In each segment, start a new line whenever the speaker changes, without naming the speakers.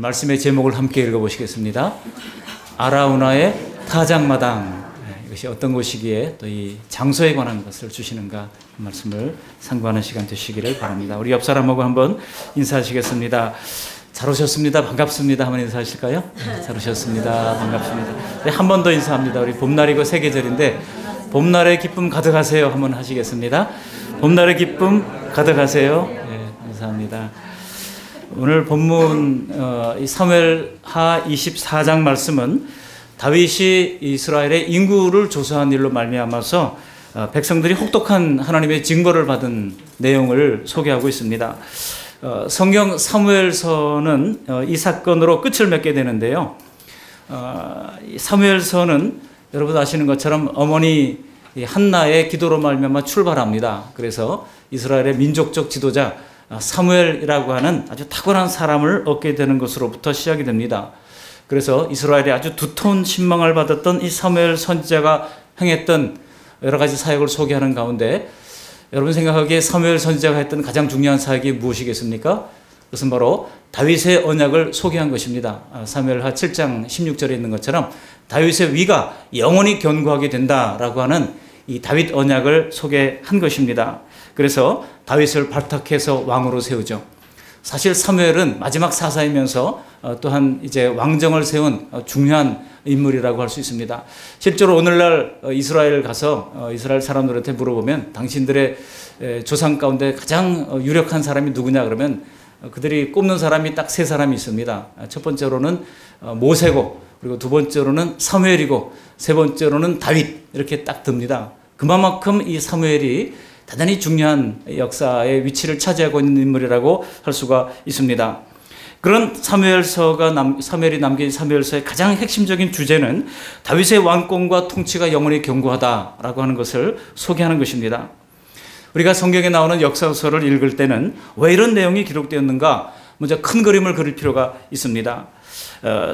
말씀의 제목을 함께 읽어보시겠습니다. 아라우나의 타작마당. 이것이 어떤 곳이기에 또 이 장소에 관한 것을 주시는가 말씀을 상고하는 시간 되시기를 바랍니다. 우리 옆 사람하고 한번 인사하시겠습니다. 잘 오셨습니다. 반갑습니다. 한번 인사하실까요? 잘 오셨습니다. 반갑습니다. 네, 한 번 더 인사합니다. 우리 봄날이고 세계절인데 봄날의 기쁨 가득하세요. 한번 하시겠습니다. 봄날의 기쁨 가득하세요. 네, 감사합니다. 오늘 본문 사무엘하 24장 말씀은 다윗이 이스라엘의 인구를 조사한 일로 말미암아서 백성들이 혹독한 하나님의 징벌을 받은 내용을 소개하고 있습니다. 성경 사무엘서는 이 사건으로 끝을 맺게 되는데요. 사무엘서는 여러분 아시는 것처럼 어머니 한나의 기도로 말미암아 출발합니다. 그래서 이스라엘의 민족적 지도자 사무엘이라고 하는 아주 탁월한 사람을 얻게 되는 것으로부터 시작이 됩니다. 그래서 이스라엘이 아주 두터운 신망을 받았던 이 사무엘 선지자가 행했던 여러 가지 사역을 소개하는 가운데 여러분 생각하기에 사무엘 선지자가 했던 가장 중요한 사역이 무엇이겠습니까? 그것은 바로 다윗의 언약을 소개한 것입니다. 사무엘하 7장 16절에 있는 것처럼 다윗의 위가 영원히 견고하게 된다라고 하는 이 다윗 언약을 소개한 것입니다. 그래서 다윗을 발탁해서 왕으로 세우죠. 사실 사무엘은 마지막 사사이면서 또한 이제 왕정을 세운 중요한 인물이라고 할 수 있습니다. 실제로 오늘날 이스라엘 가서 이스라엘 사람들한테 물어보면 당신들의 조상 가운데 가장 유력한 사람이 누구냐 그러면 그들이 꼽는 사람이 딱 세 사람이 있습니다. 첫 번째로는 모세고, 그리고 두 번째로는 사무엘이고, 세 번째로는 다윗, 이렇게 딱 듭니다. 그만큼 이 사무엘이 대단히 중요한 역사의 위치를 차지하고 있는 인물이라고 할 수가 있습니다. 그런 사무엘이 남긴 사무엘서의 가장 핵심적인 주제는 다윗의 왕권과 통치가 영원히 견고하다라고 하는 것을 소개하는 것입니다. 우리가 성경에 나오는 역사서를 읽을 때는 왜 이런 내용이 기록되었는가? 먼저 큰 그림을 그릴 필요가 있습니다.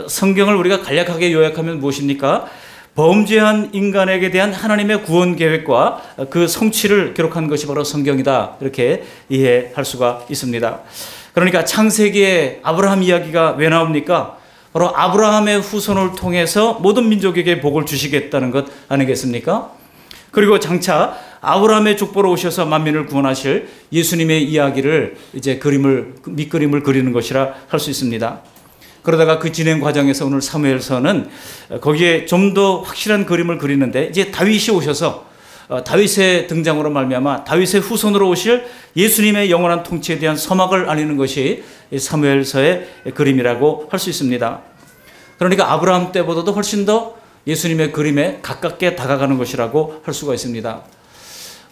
성경을 우리가 간략하게 요약하면 무엇입니까? 범죄한 인간에게 대한 하나님의 구원 계획과 그 성취를 기록한 것이 바로 성경이다. 이렇게 이해할 수가 있습니다. 그러니까 창세기에 아브라함 이야기가 왜 나옵니까? 바로 아브라함의 후손을 통해서 모든 민족에게 복을 주시겠다는 것 아니겠습니까? 그리고 장차 아브라함의 족보로 오셔서 만민을 구원하실 예수님의 이야기를 이제 밑그림을 그리는 것이라 할 수 있습니다. 그러다가 그 진행 과정에서 오늘 사무엘서는 거기에 좀 더 확실한 그림을 그리는데 이제 다윗이 오셔서 다윗의 등장으로 말미암아 다윗의 후손으로 오실 예수님의 영원한 통치에 대한 서막을 알리는 것이 사무엘서의 그림이라고 할 수 있습니다. 그러니까 아브라함 때보다도 훨씬 더 예수님의 그림에 가깝게 다가가는 것이라고 할 수가 있습니다.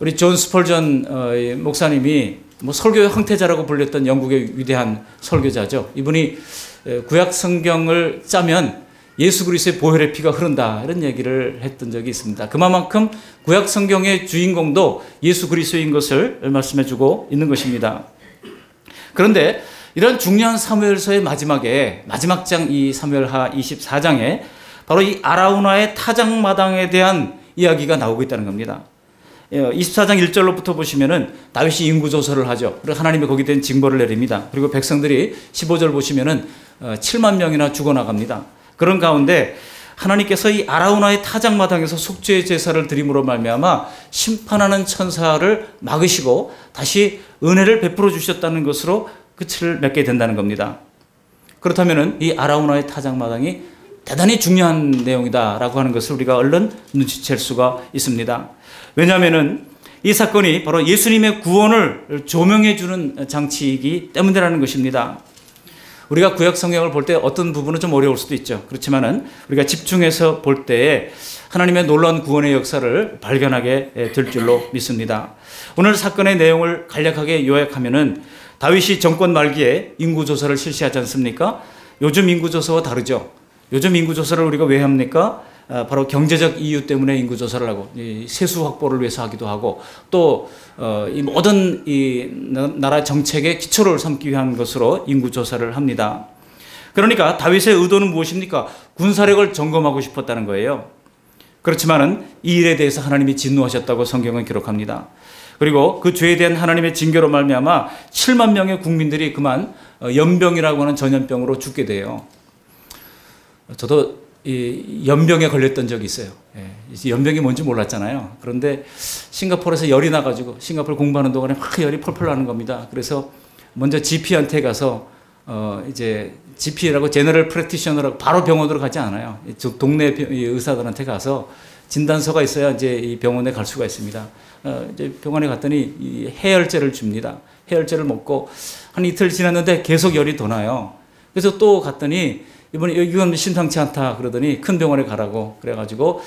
우리 존 스펄전 목사님이 설교의 황태자라고 불렸던 영국의 위대한 설교자죠. 이분이 구약 성경을 짜면 예수 그리스도의 보혈의 피가 흐른다 이런 얘기를 했던 적이 있습니다. 그만큼 구약 성경의 주인공도 예수 그리스도인 것을 말씀해 주고 있는 것입니다. 그런데 이런 중요한 사무엘서의 마지막 장 이 사무엘하 24장에 바로 이 아라우나의 타작마당에 대한 이야기가 나오고 있다는 겁니다. 24장 1절로부터 보시면은 다윗이 인구조사를 하죠. 그리고 하나님이 거기에 대한 징벌을 내립니다. 그리고 백성들이 15절 보시면은 7만 명이나 죽어나갑니다. 그런 가운데 하나님께서 이 아라우나의 타작마당에서 속죄의 제사를 드림으로 말미암아 심판하는 천사를 막으시고 다시 은혜를 베풀어 주셨다는 것으로 끝을 맺게 된다는 겁니다. 그렇다면은 이 아라우나의 타작마당이 대단히 중요한 내용이다라고 하는 것을 우리가 얼른 눈치챌 수가 있습니다. 왜냐하면은 이 사건이 바로 예수님의 구원을 조명해 주는 장치이기 때문이라는 것입니다. 우리가 구약 성경을 볼 때 어떤 부분은 좀 어려울 수도 있죠. 그렇지만은 우리가 집중해서 볼 때에 하나님의 놀라운 구원의 역사를 발견하게 될 줄로 믿습니다. 오늘 사건의 내용을 간략하게 요약하면은 다윗이 정권 말기에 인구조사를 실시하지 않습니까? 요즘 인구조사와 다르죠. 요즘 인구조사를 우리가 왜 합니까? 바로 경제적 이유 때문에 인구조사를 하고 세수 확보를 위해서 하기도 하고 또 이 모든 이 나라 정책의 기초를 삼기 위한 것으로 인구조사를 합니다. 그러니까 다윗의 의도는 무엇입니까? 군사력을 점검하고 싶었다는 거예요. 그렇지만은 이 일에 대해서 하나님이 진노하셨다고 성경은 기록합니다. 그리고 그 죄에 대한 하나님의 징계로 말미암아 7만 명의 국민들이 그만 연병이라고 하는 전염병으로 죽게 돼요. 저도 이 연병에 걸렸던 적이 있어요. 연병이 뭔지 몰랐잖아요. 그런데 싱가포르에서 열이 나가지고 싱가포르 공부하는 동안에 막 열이 펄펄 나는 겁니다. 그래서 먼저 GP한테 가서 이제 GP라고 제너럴 프랙티셔너라고 바로 병원으로 가지 않아요. 동네 의사들한테 가서 진단서가 있어야 이제 이 병원에 갈 수가 있습니다. 이제 병원에 갔더니 이 해열제를 줍니다. 해열제를 먹고 한 이틀 지났는데 계속 열이 더 나요. 그래서 또 갔더니 이번에 이건 심상치 않다 그러더니 큰 병원에 가라고 그래가지고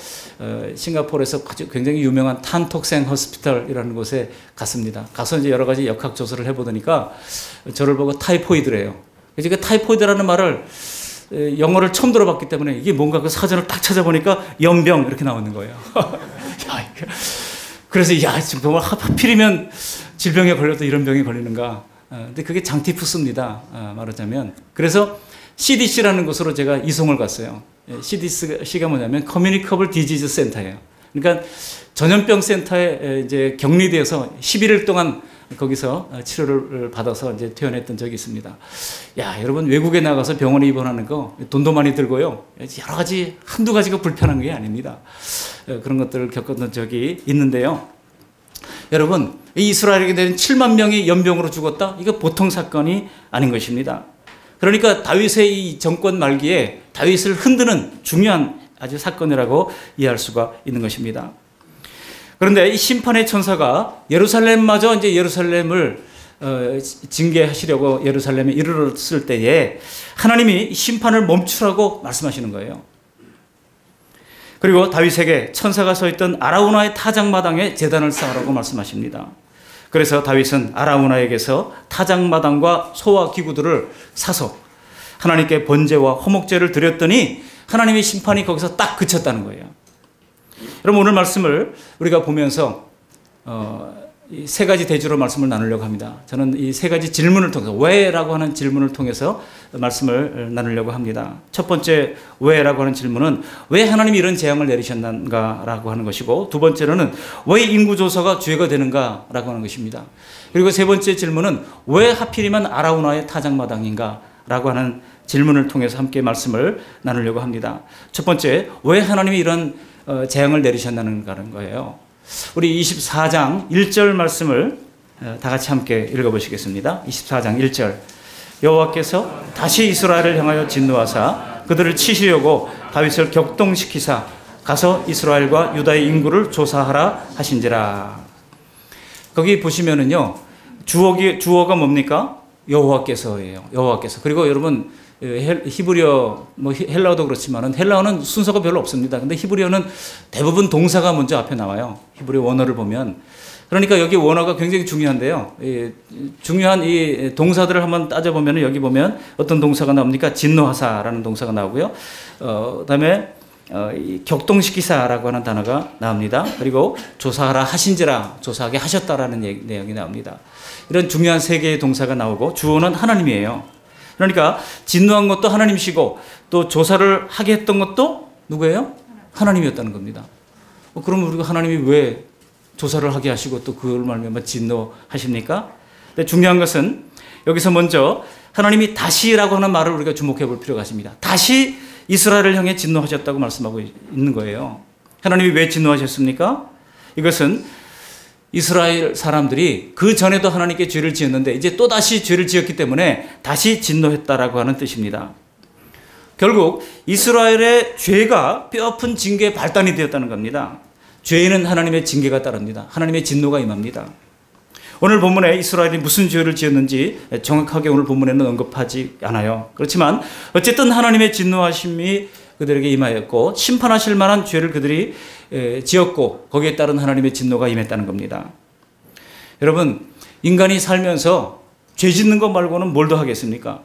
싱가포르에서 아주 굉장히 유명한 탄톡생 호스피털이라는 곳에 갔습니다. 가서 이제 여러 가지 역학 조사를 해보니까 저를 보고 타이포이드래요. 그래서 그 타이포이드라는 말을 영어를 처음 들어봤기 때문에 이게 뭔가 그 사전을 딱 찾아보니까 연병 이렇게 나오는 거예요. 야, 그래서 야 정말 하필이면 질병에 걸려도 이런 병에 걸리는가. 근데 그게 장티푸스입니다. 말하자면. 그래서 CDC라는 곳으로 제가 이송을 갔어요. CDC가 뭐냐면 Communicable Disease Center예요. 그러니까 전염병 센터에 이제 격리돼서 11일 동안 거기서 치료를 받아서 이제 퇴원했던 적이 있습니다. 야, 여러분 외국에 나가서 병원에 입원하는 거 돈도 많이 들고요. 여러 가지 한두 가지가 불편한 게 아닙니다. 그런 것들을 겪었던 적이 있는데요. 여러분, 이스라엘에게 되는 7만 명이 연병으로 죽었다? 이거 보통 사건이 아닌 것입니다. 그러니까 다윗의 이 정권 말기에 다윗을 흔드는 중요한 아주 사건이라고 이해할 수가 있는 것입니다. 그런데 이 심판의 천사가 예루살렘마저 이제 예루살렘을 징계하시려고 예루살렘에 이르렀을 때에 하나님이 심판을 멈추라고 말씀하시는 거예요. 그리고 다윗에게 천사가 서 있던 아라우나의 타작마당에 제단을 쌓으라고 말씀하십니다. 그래서 다윗은 아라우나에게서 타작마당과 소와 기구들을 사서 하나님께 번제와 화목제를 드렸더니 하나님의 심판이 거기서 딱 그쳤다는 거예요. 여러분 오늘 말씀을 우리가 보면서 이 세 가지 대주로 말씀을 나누려고 합니다. 저는 이 세 가지 질문을 통해서 왜라고 하는 질문을 통해서 말씀을 나누려고 합니다. 첫 번째 왜라고 하는 질문은 왜 하나님이 이런 재앙을 내리셨는가라고 하는 것이고, 두 번째로는 왜 인구조사가 죄가 되는가라고 하는 것입니다. 그리고 세 번째 질문은 왜 하필이면 아라우나의 타작마당인가라고 하는 질문을 통해서 함께 말씀을 나누려고 합니다. 첫 번째, 왜 하나님이 이런 재앙을 내리셨다는 거예요. 우리 24장 1절 말씀을 다 같이 함께 읽어보시겠습니다. 24장 1절. 여호와께서 다시 이스라엘을 향하여 진노하사 그들을 치시려고 다윗을 격동시키사 가서 이스라엘과 유다의 인구를 조사하라 하신지라. 거기 보시면은요, 주어가 뭡니까? 여호와께서예요. 여호와께서. 그리고 여러분 히브리어, 헬라어도 그렇지만은 헬라어는 순서가 별로 없습니다. 근데 히브리어는 대부분 동사가 먼저 앞에 나와요. 히브리 원어를 보면. 그러니까 여기 원어가 굉장히 중요한데요. 중요한 이 동사들을 한번 따져보면 여기 보면 어떤 동사가 나옵니까? 진노하사라는 동사가 나오고요. 그다음에 격동시키사라고 하는 단어가 나옵니다. 그리고 조사하라 하신지라, 조사하게 하셨다라는 내용이 나옵니다. 이런 중요한 세 개의 동사가 나오고 주어는 하나님이에요. 그러니까 진노한 것도 하나님이시고 또 조사를 하게 했던 것도 누구예요? 하나님이었다는 겁니다. 그럼 우리가 하나님이 왜 조사를 하게 하시고 또 그걸 말미암아 진노하십니까? 근데 중요한 것은 여기서 먼저 하나님이 다시라고 하는 말을 우리가 주목해 볼 필요가 있습니다. 다시 이스라엘을 향해 진노하셨다고 말씀하고 있는 거예요. 하나님이 왜 진노하셨습니까? 이것은 이스라엘 사람들이 그 전에도 하나님께 죄를 지었는데 이제 또 다시 죄를 지었기 때문에 다시 진노했다라고 하는 뜻입니다. 결국 이스라엘의 죄가 뼈아픈 징계의 발단이 되었다는 겁니다. 죄에는 하나님의 징계가 따릅니다. 하나님의 진노가 임합니다. 오늘 본문에 이스라엘이 무슨 죄를 지었는지 정확하게 오늘 본문에는 언급하지 않아요. 그렇지만 어쨌든 하나님의 진노하심이 그들에게 임하였고 심판하실 만한 죄를 그들이 지었고 거기에 따른 하나님의 진노가 임했다는 겁니다. 여러분, 인간이 살면서 죄 짓는 것 말고는 뭘 더 하겠습니까?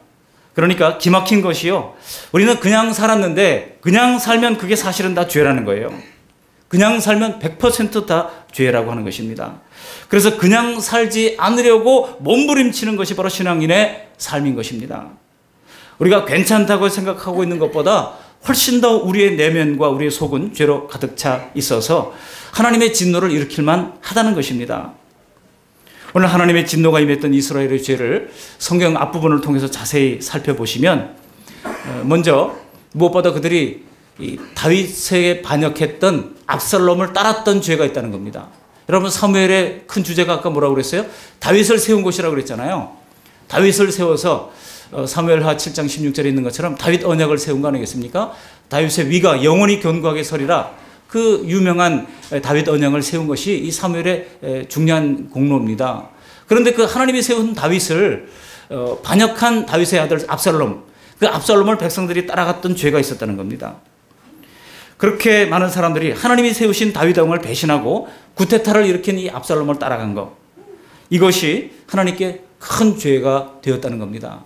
그러니까 기막힌 것이요, 우리는 그냥 살았는데 그냥 살면 그게 사실은 다 죄라는 거예요. 그냥 살면 100% 다 죄라고 하는 것입니다. 그래서 그냥 살지 않으려고 몸부림치는 것이 바로 신앙인의 삶인 것입니다. 우리가 괜찮다고 생각하고 있는 것보다 훨씬 더 우리의 내면과 우리의 속은 죄로 가득 차 있어서 하나님의 진노를 일으킬 만하다는 것입니다. 오늘 하나님의 진노가 임했던 이스라엘의 죄를 성경 앞부분을 통해서 자세히 살펴보시면 먼저 무엇보다 그들이 이 다윗에게 반역했던 압살롬을 따랐던 죄가 있다는 겁니다. 여러분 사무엘의 큰 주제가 아까 뭐라고 그랬어요? 다윗을 세운 곳이라고 그랬잖아요. 다윗을 세워서 사무엘하 7장 16절에 있는 것처럼 다윗 언약을 세운 거 아니겠습니까? 다윗의 위가 영원히 견고하게 서리라, 그 유명한 다윗 언약을 세운 것이 이 사무엘의 중요한 공로입니다. 그런데 그 하나님이 세운 다윗을 반역한 다윗의 아들 압살롬, 그 압살롬을 백성들이 따라갔던 죄가 있었다는 겁니다. 그렇게 많은 사람들이 하나님이 세우신 다윗 왕을 배신하고 구테타를 일으킨 이 압살롬을 따라간 것, 이것이 하나님께 큰 죄가 되었다는 겁니다.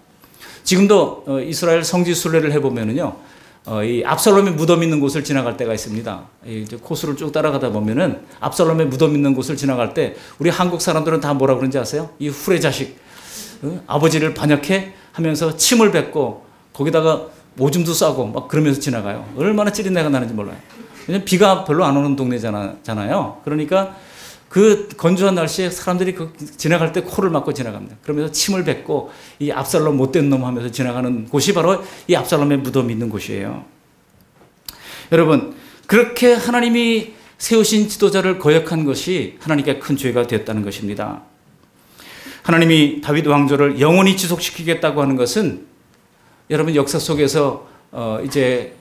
지금도 이스라엘 성지 순례를 해보면은요, 이 압살롬의 무덤 있는 곳을 지나갈 때가 있습니다. 이제 코스를 쭉 따라가다 보면은 압살롬의 무덤 있는 곳을 지나갈 때 우리 한국 사람들은 다 뭐라 그러는지 아세요? 이 후레 자식, 아버지를 반역해 하면서 침을 뱉고 거기다가 오줌도 싸고 막 그러면서 지나가요. 얼마나 찌린내가 나는지 몰라요. 왜냐면 비가 별로 안 오는 동네잖아요. 그러니까 그 건조한 날씨에 사람들이 지나갈 때 코를 막고 지나갑니다. 그러면서 침을 뱉고 이 압살롬 못된 놈 하면서 지나가는 곳이 바로 이 압살롬의 무덤이 있는 곳이에요. 여러분, 그렇게 하나님이 세우신 지도자를 거역한 것이 하나님께 큰 죄가 되었다는 것입니다. 하나님이 다윗 왕조를 영원히 지속시키겠다고 하는 것은 여러분 역사 속에서 이제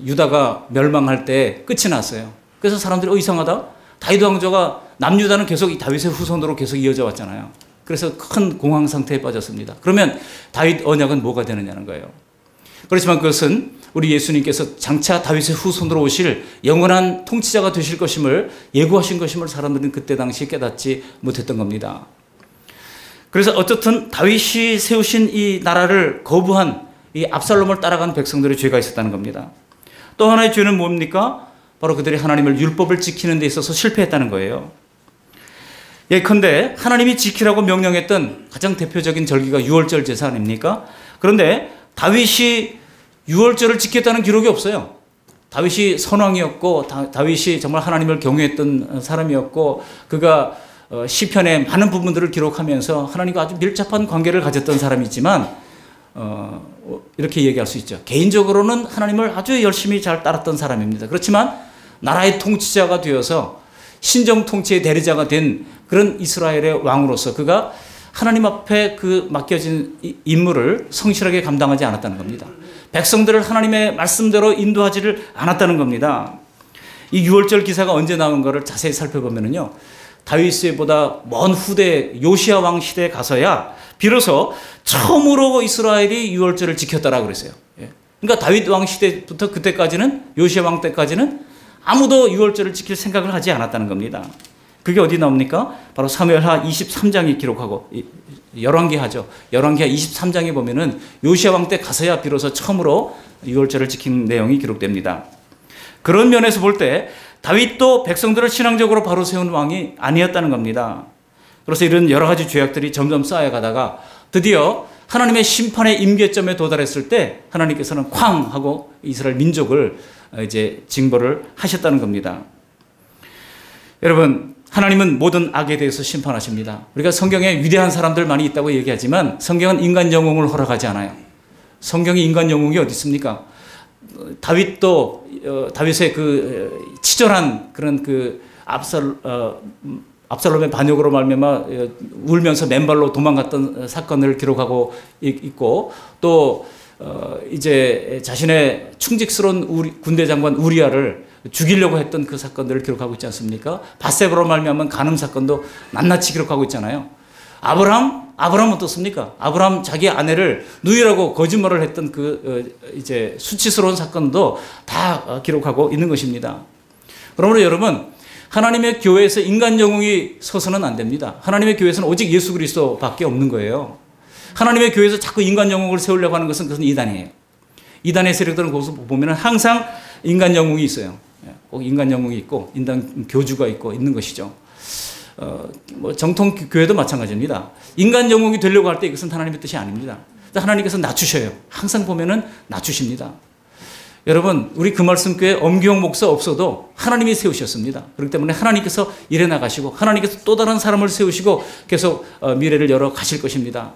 유다가 멸망할 때 끝이 났어요. 그래서 사람들이 이상하다. 다윗 왕조가 남유다는 계속 이 다윗의 후손으로 계속 이어져 왔잖아요. 그래서 큰 공황 상태에 빠졌습니다. 그러면 다윗 언약은 뭐가 되느냐는 거예요. 그렇지만 그것은 우리 예수님께서 장차 다윗의 후손으로 오실 영원한 통치자가 되실 것임을 예고하신 것임을 사람들은 그때 당시 깨닫지 못했던 겁니다. 그래서 어쨌든 다윗이 세우신 이 나라를 거부한 이 압살롬을 따라간 백성들의 죄가 있었다는 겁니다. 또 하나의 죄는 뭡니까? 바로 그들이 하나님을 율법을 지키는 데 있어서 실패했다는 거예요. 예컨대 하나님이 지키라고 명령했던 가장 대표적인 절기가 유월절 제사 아닙니까? 그런데 다윗이 유월절을 지켰다는 기록이 없어요. 다윗이 선왕이었고 다윗이 정말 하나님을 경외했던 사람이었고 그가 시편의 많은 부분들을 기록하면서 하나님과 아주 밀접한 관계를 가졌던 사람이지만 이렇게 얘기할 수 있죠. 개인적으로는 하나님을 아주 열심히 잘 따랐던 사람입니다. 그렇지만 나라의 통치자가 되어서 신정 통치의 대리자가 된 그런 이스라엘의 왕으로서 그가 하나님 앞에 그 맡겨진 임무를 성실하게 감당하지 않았다는 겁니다. 백성들을 하나님의 말씀대로 인도하지를 않았다는 겁니다. 이 유월절 기사가 언제 나온가를 자세히 살펴보면요, 다윗보다 먼 후대 요시야 왕 시대에 가서야 비로소 처음으로 이스라엘이 유월절을 지켰다라고 그랬어요. 그러니까 다윗 왕 시대부터 그때까지는, 요시야 왕 때까지는 아무도 유월절을 지킬 생각을 하지 않았다는 겁니다. 그게 어디 나옵니까? 바로 사무엘하 23장이 기록하고, 열왕기하죠. 열왕기하 23장에 보면은 요시야 왕 때 가서야 비로소 처음으로 유월절을 지킨 내용이 기록됩니다. 그런 면에서 볼 때 다윗도 백성들을 신앙적으로 바로 세운 왕이 아니었다는 겁니다. 그래서 이런 여러 가지 죄악들이 점점 쌓여가다가 드디어 하나님의 심판의 임계점에 도달했을 때 하나님께서는 쾅 하고 이스라엘 민족을 이제 징벌을 하셨다는 겁니다. 여러분, 하나님은 모든 악에 대해서 심판하십니다. 우리가 성경에 위대한 사람들 많이 있다고 얘기하지만 성경은 인간 영웅을 허락하지 않아요. 성경에 인간 영웅이 어디 있습니까? 다윗도 다윗의 그 치졸한 그런 그 압살롬의 반역으로 말미암아 울면서 맨발로 도망갔던 사건을 기록하고 있고, 또 이제 자신의 충직스러운 군대 장관 우리아를 죽이려고 했던 그 사건들을 기록하고 있지 않습니까? 밧세바로 말미암은 간음 사건도 낱낱이 기록하고 있잖아요. 아브라함 어떻습니까? 아브라함 자기 아내를 누이라고 거짓말을 했던 그 이제 수치스러운 사건도 다 기록하고 있는 것입니다. 그러므로 여러분, 하나님의 교회에서 인간 영웅이 서서는 안 됩니다. 하나님의 교회에서는 오직 예수 그리스도밖에 없는 거예요. 하나님의 교회에서 자꾸 인간 영웅을 세우려고 하는 것은 그것은 이단이에요. 이단의 세력들은 거기서 보면 항상 인간 영웅이 있어요. 꼭 인간 영웅이 있고 인간 교주가 있고 있는 것이죠. 뭐 정통 교회도 마찬가지입니다. 인간 영웅이 되려고 할 때 이것은 하나님의 뜻이 아닙니다. 하나님께서 낮추셔요. 항상 보면은 낮추십니다. 여러분, 우리 그 말씀교회 엄기용 목사 없어도 하나님이 세우셨습니다. 그렇기 때문에 하나님께서 일해 나가시고 하나님께서 또 다른 사람을 세우시고 계속 미래를 열어 가실 것입니다.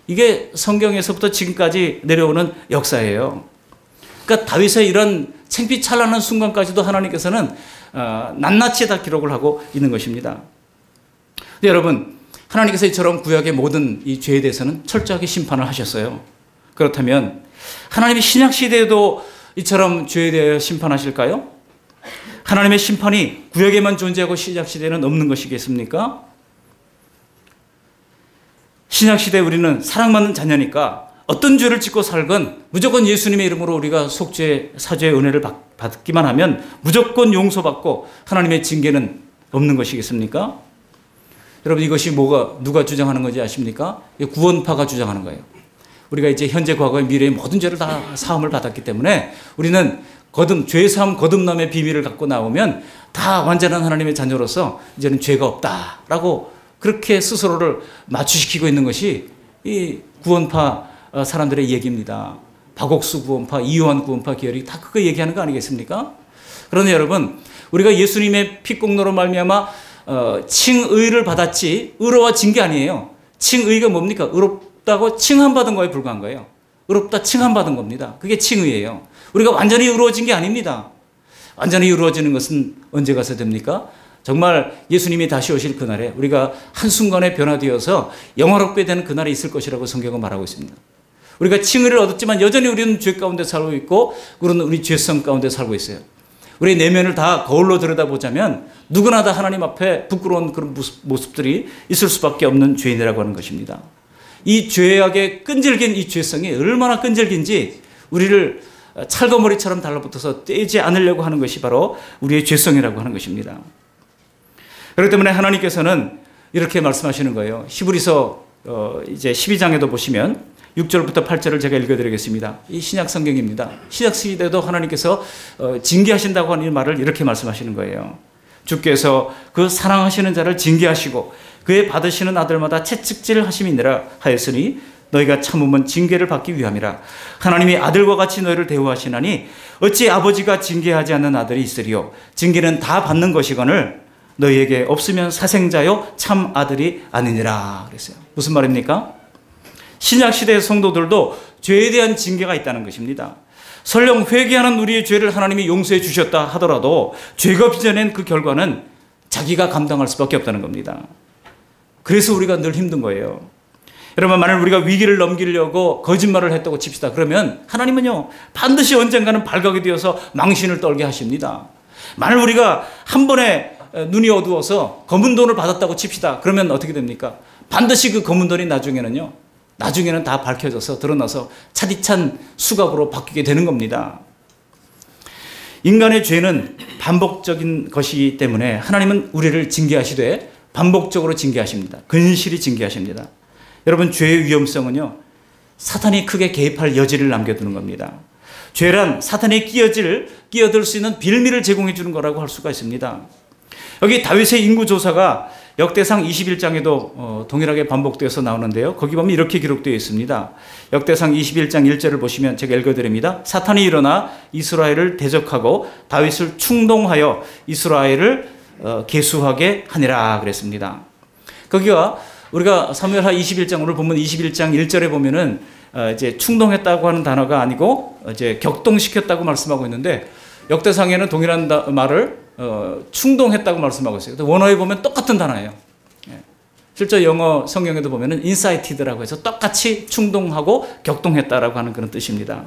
이게 성경에서부터 지금까지 내려오는 역사예요. 그러니까 다윗의 이런 창피찬란한 순간까지도 하나님께서는 낱낱이 다 기록을 하고 있는 것입니다. 근데 여러분, 하나님께서 이처럼 구약의 모든 이 죄에 대해서는 철저하게 심판을 하셨어요. 그렇다면 하나님이 신약 시대에도 이처럼 죄에 대해 심판하실까요? 하나님의 심판이 구약에만 존재하고 신약 시대에는 없는 것이겠습니까? 신약 시대에 우리는 사랑받는 자녀니까 어떤 죄를 짓고 살건 무조건 예수님의 이름으로 우리가 속죄, 사죄의 은혜를 받기만 하면 무조건 용서받고 하나님의 징계는 없는 것이겠습니까? 여러분, 이것이 누가 주장하는 건지 아십니까? 구원파가 주장하는 거예요. 우리가 이제 현재, 과거의, 미래의 모든 죄를 다 사함을 받았기 때문에 우리는 죄 사함 거듭남의 비밀을 갖고 나오면 다 완전한 하나님의 자녀로서 이제는 죄가 없다라고 그렇게 스스로를 맞추시키고 있는 것이 이 구원파 사람들의 얘기입니다. 박옥수 구원파, 이요한 구원파 계열이 다 그거 얘기하는 거 아니겠습니까? 그런데 여러분, 우리가 예수님의 피공로로 말미암아 칭의를 받았지 의로워진 게 아니에요. 칭의가 뭡니까? 의롭다고 칭함받은 거에 불과한 거예요. 의롭다 칭함받은 겁니다. 그게 칭의예요. 우리가 완전히 의로워진 게 아닙니다. 완전히 의로워지는 것은 언제 가서 됩니까? 정말 예수님이 다시 오실 그날에 우리가 한순간에 변화되어서 영화롭게 되는 그날이 있을 것이라고 성경은 말하고 있습니다. 우리가 칭의를 얻었지만 여전히 우리는 죄 가운데 살고 있고 우리는 우리 죄성 가운데 살고 있어요. 우리 내면을 다 거울로 들여다보자면 누구나 다 하나님 앞에 부끄러운 그런 모습들이 있을 수밖에 없는 죄인이라고 하는 것입니다. 이 죄악의 끈질긴 이 죄성이 얼마나 끈질긴지 우리를 찰거머리처럼 달라붙어서 떼지 않으려고 하는 것이 바로 우리의 죄성이라고 하는 것입니다. 그렇기 때문에 하나님께서는 이렇게 말씀하시는 거예요. 히브리서 이제 12장에도 보시면 6절부터 8절을 제가 읽어드리겠습니다. 이 신약 성경입니다. 신약 시대도 하나님께서 징계하신다고 하는 이 말을 이렇게 말씀하시는 거예요. 주께서 그 사랑하시는 자를 징계하시고 그의 받으시는 아들마다 채찍질 하심이니라 하였으니 너희가 참으면 징계를 받기 위함이라. 하나님이 아들과 같이 너희를 대우하시나니 어찌 아버지가 징계하지 않는 아들이 있으리요. 징계는 다 받는 것이거늘 너희에게 없으면 사생자요 참 아들이 아니니라 그랬어요. 무슨 말입니까? 신약 시대의 성도들도 죄에 대한 징계가 있다는 것입니다. 설령 회개하는 우리의 죄를 하나님이 용서해 주셨다 하더라도 죄가 빚어낸 그 결과는 자기가 감당할 수밖에 없다는 겁니다. 그래서 우리가 늘 힘든 거예요. 여러분, 만약 우리가 위기를 넘기려고 거짓말을 했다고 칩시다. 그러면 하나님은요 반드시 언젠가는 발각이 되어서 망신을 떨게 하십니다. 만약 우리가 한 번에 눈이 어두워서 검은 돈을 받았다고 칩시다. 그러면 어떻게 됩니까? 반드시 그 검은 돈이 나중에는 다 밝혀져서 드러나서 차디찬 수갑으로 바뀌게 되는 겁니다. 인간의 죄는 반복적인 것이기 때문에 하나님은 우리를 징계하시되 반복적으로 징계하십니다. 근실히 징계하십니다. 여러분, 죄의 위험성은요 사탄이 크게 개입할 여지를 남겨두는 겁니다. 죄란 사탄이 끼어들 수 있는 빌미를 제공해 주는 거라고 할 수가 있습니다. 여기 다윗의 인구조사가 역대상 21장에도 동일하게 반복되어서 나오는데요. 거기 보면 이렇게 기록되어 있습니다. 역대상 21장 1절을 보시면 제가 읽어드립니다. 사탄이 일어나 이스라엘을 대적하고 다윗을 충동하여 이스라엘을 계수하게 하니라 그랬습니다. 거기가 우리가 사무엘하 21장 오늘 보면 21장 1절에 보면은 이제 충동했다고 하는 단어가 아니고 이제 격동시켰다고 말씀하고 있는데 역대상에는 동일한 말을 충동했다고 말씀하고 있어요. 원어에 보면 똑같은 단어예요. 실제 영어 성경에도 보면은 incited라고 해서 똑같이 충동하고 격동했다라고 하는 그런 뜻입니다.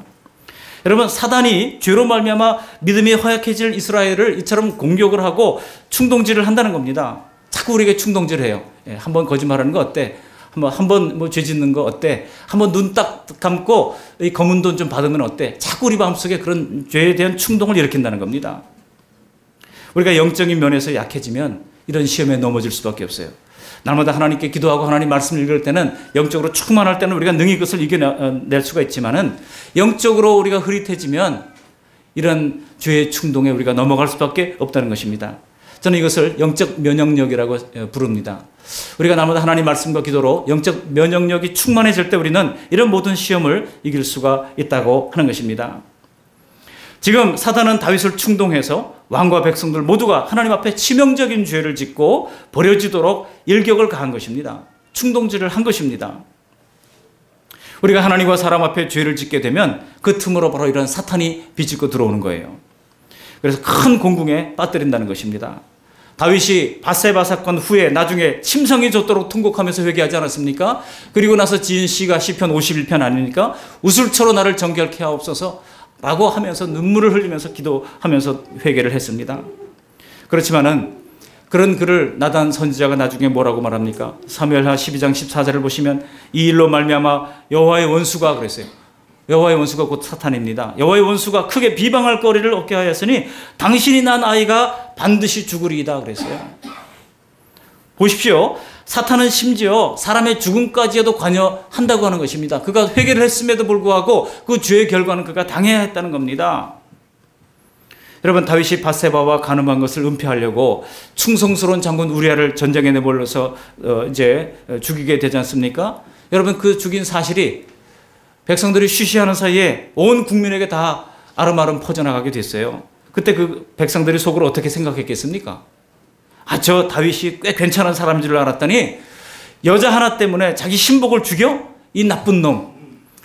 여러분, 사단이 죄로 말미암아 믿음이 허약해질 이스라엘을 이처럼 공격을 하고 충동질을 한다는 겁니다. 자꾸 우리에게 충동질해요. 한번 거짓말하는 거 어때? 한번 뭐 죄 짓는 거 어때? 한번 눈 딱 감고 이 검은 돈 좀 받으면 어때? 자꾸 우리 마음속에 그런 죄에 대한 충동을 일으킨다는 겁니다. 우리가 영적인 면에서 약해지면 이런 시험에 넘어질 수밖에 없어요. 날마다 하나님께 기도하고 하나님 말씀을 읽을 때는 영적으로 충만할 때는 우리가 능히 그것을 이겨낼 수가 있지만은 영적으로 우리가 흐릿해지면 이런 죄의 충동에 우리가 넘어갈 수밖에 없다는 것입니다. 저는 이것을 영적 면역력이라고 부릅니다. 우리가 날마다 하나님 말씀과 기도로 영적 면역력이 충만해질 때 우리는 이런 모든 시험을 이길 수가 있다고 하는 것입니다. 지금 사단은 다윗을 충동해서 왕과 백성들 모두가 하나님 앞에 치명적인 죄를 짓고 버려지도록 일격을 가한 것입니다. 충동질을 한 것입니다. 우리가 하나님과 사람 앞에 죄를 짓게 되면 그 틈으로 바로 이런 사탄이 비집고 들어오는 거예요. 그래서 큰 공궁에 빠뜨린다는 것입니다. 다윗이 밧세바 사건 후에 나중에 침성이 돋도록 통곡하면서 회개하지 않았습니까? 그리고 나서 지은 시가 시편 51편 아닙니까? 우슬초로 나를 정결케 하옵소서 라고 하면서 눈물을 흘리면서 기도하면서 회개를 했습니다. 그렇지만은 그런 글을 나단 선지자가 나중에 뭐라고 말합니까? 사무엘하 12장 14절을 보시면 이 일로 말미암아 여호와의 원수가 그랬어요. 여호와의 원수가 곧 사탄입니다. 여호와의 원수가 크게 비방할 거리를 얻게 하였으니 당신이 난 아이가 반드시 죽으리이다 그랬어요. 보십시오. 사탄은 심지어 사람의 죽음까지도 관여한다고 하는 것입니다. 그가 회개를 했음에도 불구하고 그 죄의 결과는 그가 당해야 했다는 겁니다. 여러분, 다윗이 밧세바와 간음한 것을 은폐하려고 충성스러운 장군 우리아를 전장에 내몰려서 이제 죽이게 되지 않습니까? 여러분, 그 죽인 사실이 백성들이 쉬쉬하는 사이에 온 국민에게 다 아름아름 퍼져나가게 됐어요. 그때 그 백성들이 속으로 어떻게 생각했겠습니까? 저 다윗이 꽤 괜찮은 사람인 줄 알았더니 여자 하나 때문에 자기 신복을 죽여? 이 나쁜 놈.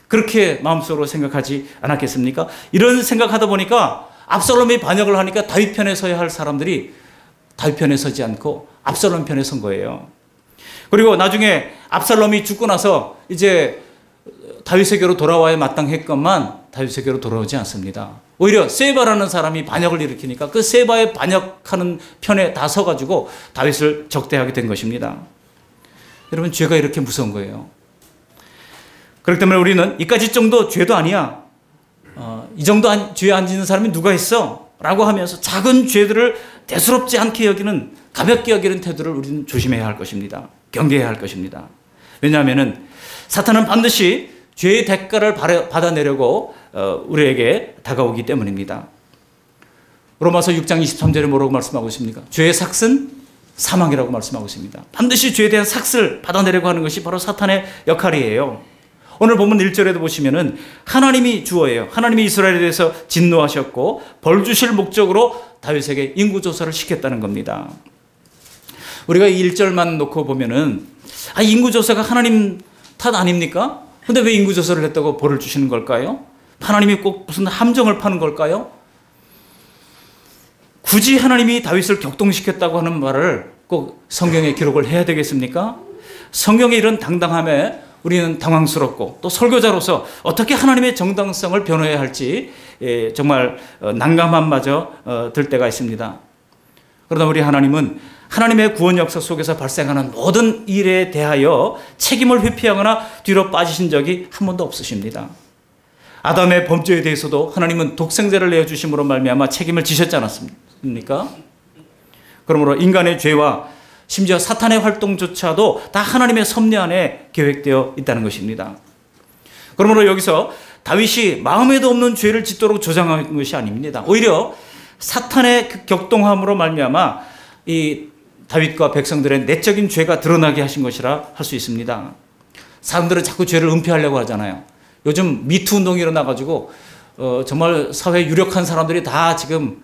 그렇게 마음속으로 생각하지 않았겠습니까? 이런 생각하다 보니까 압살롬이 반역을 하니까 다윗 편에 서야 할 사람들이 다윗 편에 서지 않고 압살롬 편에 선 거예요. 그리고 나중에 압살롬이 죽고 나서 이제 다윗에게로 돌아와야 마땅했건만 다윗에게로 돌아오지 않습니다. 오히려 세바라는 사람이 반역을 일으키니까 그 세바의 반역하는 편에 다 서가지고 다윗을 적대하게 된 것입니다. 여러분, 죄가 이렇게 무서운 거예요. 그렇기 때문에 우리는 이까지 정도 죄도 아니야. 이 정도 죄 안 짓는 사람이 누가 있어? 라고 하면서 작은 죄들을 대수롭지 않게 여기는, 가볍게 여기는 태도를 우리는 조심해야 할 것입니다. 경계해야 할 것입니다. 왜냐하면 사탄은 반드시 죄의 대가를 받아내려고 우리에게 다가오기 때문입니다. 로마서 6장 23절에 뭐라고 말씀하고 있습니까? 죄의 삭은 사망이라고 말씀하고 있습니다. 반드시 죄에 대한 삭을 받아내려고 하는 것이 바로 사탄의 역할이에요. 오늘 본문 1절에도 보시면은 하나님이 주어예요. 하나님이 이스라엘에 대해서 진노하셨고 벌 주실 목적으로 다윗에게 인구조사를 시켰다는 겁니다. 우리가 이 1절만 놓고 보면은 인구조사가 하나님 탓 아닙니까? 근데 왜 인구조사를 했다고 벌을 주시는 걸까요? 하나님이 꼭 무슨 함정을 파는 걸까요? 굳이 하나님이 다윗을 격동시켰다고 하는 말을 꼭 성경에 기록을 해야 되겠습니까? 성경의 이런 당당함에 우리는 당황스럽고 또 설교자로서 어떻게 하나님의 정당성을 변호해야 할지 정말 난감함마저 들 때가 있습니다. 그러나 우리 하나님은 하나님의 구원 역사 속에서 발생하는 모든 일에 대하여 책임을 회피하거나 뒤로 빠지신 적이 한 번도 없으십니다. 아담의 범죄에 대해서도 하나님은 독생자를 내어주심으로 말미암아 책임을 지셨지 않았습니까? 그러므로 인간의 죄와 심지어 사탄의 활동조차도 다 하나님의 섭리 안에 계획되어 있다는 것입니다. 그러므로 여기서 다윗이 마음에도 없는 죄를 짓도록 조장한 것이 아닙니다. 오히려 사탄의 그 격동함으로 말미암아 이 다윗과 백성들의 내적인 죄가 드러나게 하신 것이라 할 수 있습니다. 사람들은 자꾸 죄를 은폐하려고 하잖아요. 요즘 미투 운동이 일어나가지고 정말 사회 유력한 사람들이 다 지금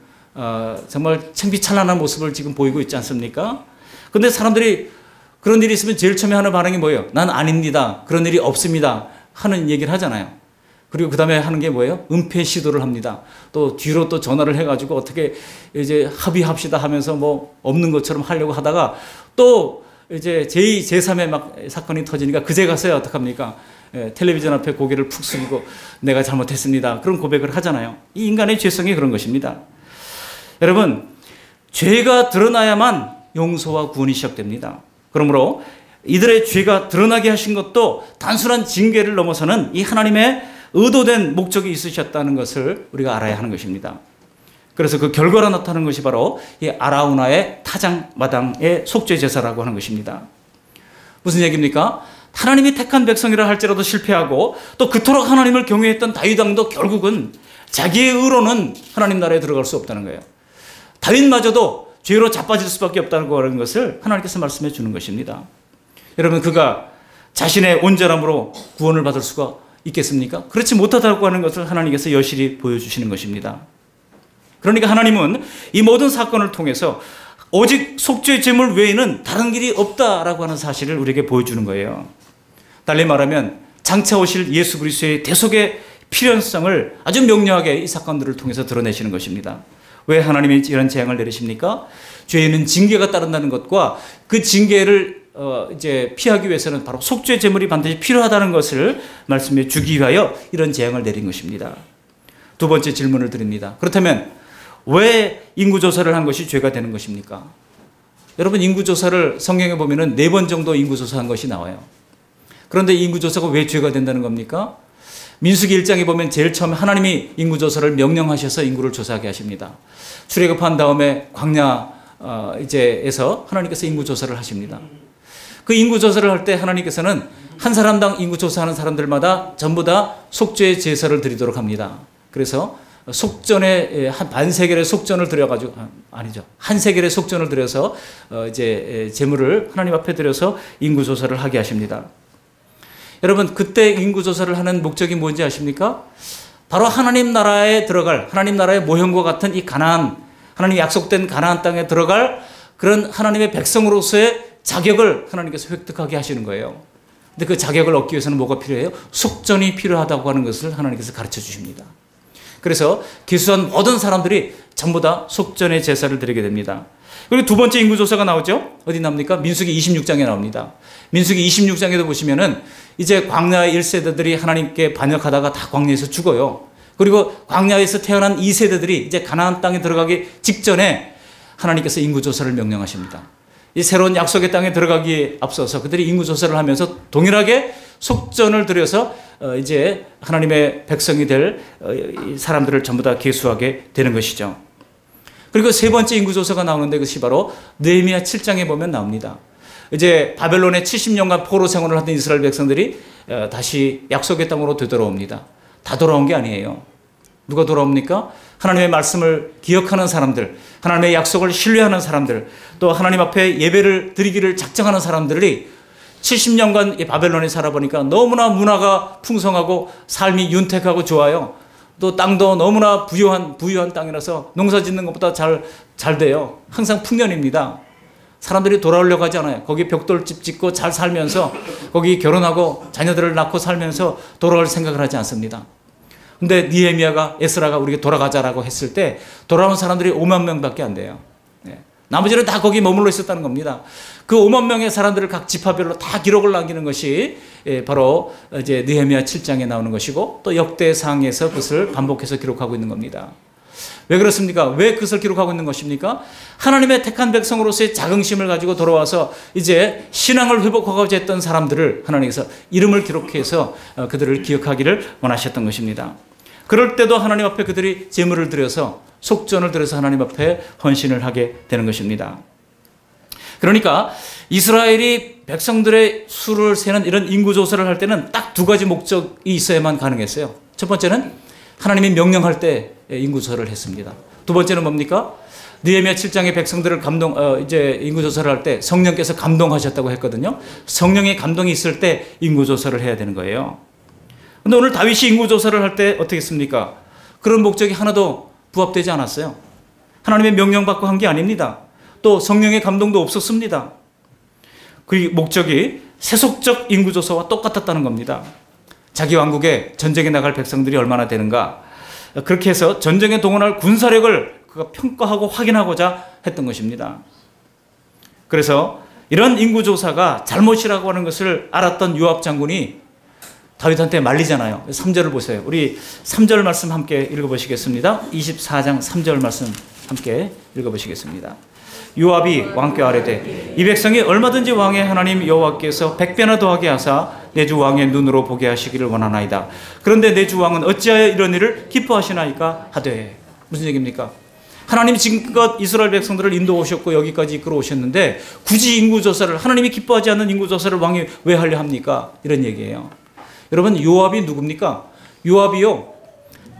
정말 창피찬란한 모습을 지금 보이고 있지 않습니까? 근데 사람들이 그런 일이 있으면 제일 처음에 하는 반응이 뭐예요? 난 아닙니다. 그런 일이 없습니다. 하는 얘기를 하잖아요. 그리고 그 다음에 하는 게 뭐예요? 은폐 시도를 합니다. 또 뒤로 또 전화를 해가지고 어떻게 이제 합의합시다 하면서 뭐 없는 것처럼 하려고 하다가 또 이제 제2, 제3의 막 사건이 터지니까 그제 가서야 어떡합니까? 텔레비전 앞에 고개를 푹 숙이고 내가 잘못했습니다. 그런 고백을 하잖아요. 이 인간의 죄성이 그런 것입니다. 여러분, 죄가 드러나야만 용서와 구원이 시작됩니다. 그러므로 이들의 죄가 드러나게 하신 것도 단순한 징계를 넘어서는 이 하나님의 의도된 목적이 있으셨다는 것을 우리가 알아야 하는 것입니다. 그래서 그 결과로 나타나는 것이 바로 이 아라우나의 타작마당의 속죄제사라고 하는 것입니다. 무슨 얘기입니까? 하나님이 택한 백성이라 할지라도 실패하고 또 그토록 하나님을 경외했던 다윗 왕도 결국은 자기의 의로는 하나님 나라에 들어갈 수 없다는 거예요. 다윗마저도 죄로 자빠질 수밖에 없다는 것을 하나님께서 말씀해 주는 것입니다. 여러분, 그가 자신의 온전함으로 구원을 받을 수가 있겠습니까? 그렇지 못하다고 하는 것을 하나님께서 여실히 보여주시는 것입니다. 그러니까 하나님은 이 모든 사건을 통해서 오직 속죄 제물 외에는 다른 길이 없다라고 하는 사실을 우리에게 보여주는 거예요. 달리 말하면 장차 오실 예수 그리스도의 대속의 필연성을 아주 명료하게 이 사건들을 통해서 드러내시는 것입니다. 왜 하나님이 이런 재앙을 내리십니까? 죄에는 징계가 따른다는 것과 그 징계를 이제 피하기 위해서는 바로 속죄 제물이 반드시 필요하다는 것을 말씀해 주기 위하여 이런 재앙을 내린 것입니다. 두 번째 질문을 드립니다. 그렇다면 왜 인구조사를 한 것이 죄가 되는 것입니까? 여러분, 인구조사를 성경에 보면은 4번 정도 인구조사한 것이 나와요. 그런데 인구조사가 왜 죄가 된다는 겁니까? 민수기 1장에 보면 제일 처음에 하나님이 인구조사를 명령하셔서 인구를 조사하게 하십니다. 출애굽한 다음에 광야에서 하나님께서 인구조사를 하십니다. 그 인구조사를 할 때 하나님께서는 한 사람당 인구조사하는 사람들마다 전부 다 속죄 제사를 드리도록 합니다. 그래서 속전에 한 반세겔의 속전을 드려가지고 한 세겔의 속전을 드려서 이제 제물을 하나님 앞에 드려서 인구조사를 하게 하십니다. 여러분, 그때 인구조사를 하는 목적이 뭔지 아십니까? 바로 하나님 나라에 들어갈, 하나님 나라의 모형과 같은 이 가나안, 하나님이 약속된 가나안 땅에 들어갈 그런 하나님의 백성으로서의 자격을 하나님께서 획득하게 하시는 거예요. 근데 그 자격을 얻기 위해서는 뭐가 필요해요? 속전이 필요하다고 하는 것을 하나님께서 가르쳐 주십니다. 그래서 기수한 모든 사람들이 전부 다 속전의 제사를 드리게 됩니다. 그리고 두 번째 인구조사가 나오죠? 어디 나옵니까? 민수기 26장에 나옵니다. 민수기 26장에도 보시면은 이제 광야의 1세대들이 하나님께 반역하다가 다 광야에서 죽어요. 그리고 광야에서 태어난 2세대들이 이제 가나안 땅에 들어가기 직전에 하나님께서 인구조사를 명령하십니다. 이 새로운 약속의 땅에 들어가기에 앞서서 그들이 인구조사를 하면서 동일하게 속전을 들여서 이제 하나님의 백성이 될 사람들을 전부 다 계수하게 되는 것이죠. 그리고 세 번째 인구조사가 나오는데 그것이 바로 느헤미야 7장에 보면 나옵니다. 이제 바벨론의 70년간 포로 생활을 하던 이스라엘 백성들이 다시 약속의 땅으로 되돌아옵니다. 다 돌아온 게 아니에요. 누가 돌아옵니까? 하나님의 말씀을 기억하는 사람들, 하나님의 약속을 신뢰하는 사람들, 또 하나님 앞에 예배를 드리기를 작정하는 사람들이 70년간 이 바벨론에 살아보니까 너무나 문화가 풍성하고 삶이 윤택하고 좋아요. 또 땅도 너무나 부유한 땅이라서 농사 짓는 것보다 잘 돼요. 항상 풍년입니다. 사람들이 돌아오려고 하지 않아요. 거기 벽돌집 짓고 잘 살면서 거기 결혼하고 자녀들을 낳고 살면서 돌아올 생각을 하지 않습니다. 근데 느헤미야가 에스라가 우리에게 돌아가자라고 했을 때 돌아온 사람들이 5만 명밖에 안 돼요. 나머지는 다 거기 머물러 있었다는 겁니다. 그 5만 명의 사람들을 각 지파별로 다 기록을 남기는 것이 바로 이제 느헤미야 7장에 나오는 것이고 또 역대상에서 그것을 반복해서 기록하고 있는 겁니다. 왜 그렇습니까? 왜 그것을 기록하고 있는 것입니까? 하나님의 택한 백성으로서의 자긍심을 가지고 돌아와서 이제 신앙을 회복하고자 했던 사람들을 하나님께서 이름을 기록해서 그들을 기억하기를 원하셨던 것입니다. 그럴 때도 하나님 앞에 그들이 제물을 드려서 속전을 드려서 하나님 앞에 헌신을 하게 되는 것입니다. 그러니까 이스라엘이 백성들의 수를 세는 이런 인구조사를 할 때는 딱 두 가지 목적이 있어야만 가능했어요. 첫 번째는 하나님이 명령할 때 인구조사를 했습니다. 두 번째는 뭡니까? 느헤미야 7장의 백성들을 이제 인구조사를 할 때 성령께서 감동하셨다고 했거든요. 성령의 감동이 있을 때 인구조사를 해야 되는 거예요. 근데 오늘 다윗이 인구조사를 할 때 어떻게 했습니까? 그런 목적이 하나도 부합되지 않았어요. 하나님의 명령받고 한 게 아닙니다. 또 성령의 감동도 없었습니다. 그 목적이 세속적 인구조사와 똑같았다는 겁니다. 자기 왕국에 전쟁에 나갈 백성들이 얼마나 되는가, 그렇게 해서 전쟁에 동원할 군사력을 그가 평가하고 확인하고자 했던 것입니다. 그래서 이런 인구조사가 잘못이라고 하는 것을 알았던 요압 장군이 다윗한테 말리잖아요. 3절을 보세요. 우리 3절 말씀 함께 읽어보시겠습니다. 24장 3절 말씀 함께 읽어보시겠습니다. 요압이 왕께 아뢰되 이 백성이 얼마든지 왕의 하나님 여호와께서 100배나 더하게 하사 내 주 왕의 눈으로 보게 하시기를 원하나이다. 그런데 내 주 왕은 어찌하여 이런 일을 기뻐하시나이까 하되. 무슨 얘기입니까? 하나님이 지금껏 이스라엘 백성들을 인도해 오셨고 여기까지 이끌어 오셨는데 굳이 인구조사를, 하나님이 기뻐하지 않는 인구조사를 왕이 왜 하려 합니까? 이런 얘기예요. 여러분, 요압이 누굽니까? 요압이요,